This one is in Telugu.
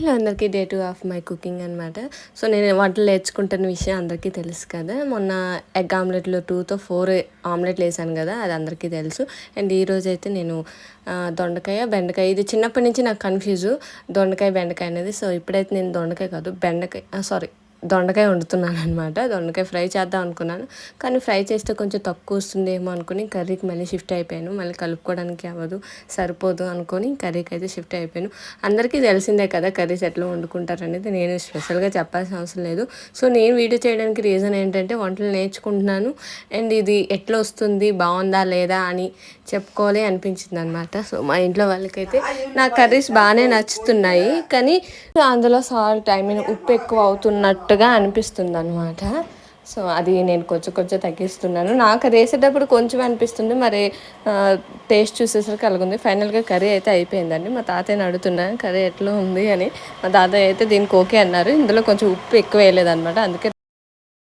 హలో అందరికీ డే 2 ఆఫ్ మై కుకింగ్ అనమాట. సో నేను వంటలు నేర్చుకుంటున్న విషయం అందరికీ తెలుసు కదా. మొన్న ఎగ్ ఆమ్లెట్లో 2తో 4 ఆమ్లెట్లు వేసాను కదా, అది అందరికీ తెలుసు. అండ్ ఈరోజైతే నేను దొండకాయ బెండకాయ, ఇది చిన్నప్పటి నుంచి నాకు కన్ఫ్యూజు దొండకాయ బెండకాయ అనేది. సో ఇప్పుడైతే నేను దొండకాయ కాదు దొండకాయ వండుతున్నాను అనమాట. దొండకాయ ఫ్రై చేద్దాం అనుకున్నాను, కానీ ఫ్రై చేస్తే కొంచెం తక్కువ వస్తుందేమో అనుకుని కర్రీకి మళ్ళీ షిఫ్ట్ అయిపోయాను. మళ్ళీ కలుపుకోవడానికి అవ్వదు, సరిపోదు అనుకొని కర్రీకి అయితే షిఫ్ట్ అయిపోయాను. అందరికీ తెలిసిందే కదా కర్రీస్ ఎట్లా వండుకుంటారు అనేది, నేను స్పెషల్గా చెప్పాల్సిన అవసరం లేదు. సో నేను వీడియో చేయడానికి రీజన్ ఏంటంటే వంటలు నేర్చుకుంటున్నాను అండ్ ఇది ఎట్లా వస్తుంది, బాగుందా లేదా అని చెప్పుకోవాలి అనిపించింది అనమాట. సో మా ఇంట్లో వాళ్ళకైతే నా కర్రీస్ బాగానే నచ్చుతున్నాయి, కానీ అందులో సాల్ట్ ఉప్పు ఎక్కువ అవుతున్నట్టుగా అనిపిస్తుంది అనమాట. సో అది నేను కొంచెం తగ్గిస్తున్నాను. నాకు వేసేటప్పుడు కొంచెం అనిపిస్తుంది, మరి టేస్ట్ చూసేసరికి అలాగుంది. ఫైనల్గా కర్రీ అయితే అయిపోయిందండి. మా తాతయ్యని అడుగుతున్నాను కర్రీ ఎట్లా ఉంది అని. మా తాతయ్య అయితే దీనికి ఓకే అన్నారు. ఇందులో కొంచెం ఉప్పు ఎక్కువ వేయలేదన్నమాట, అందుకే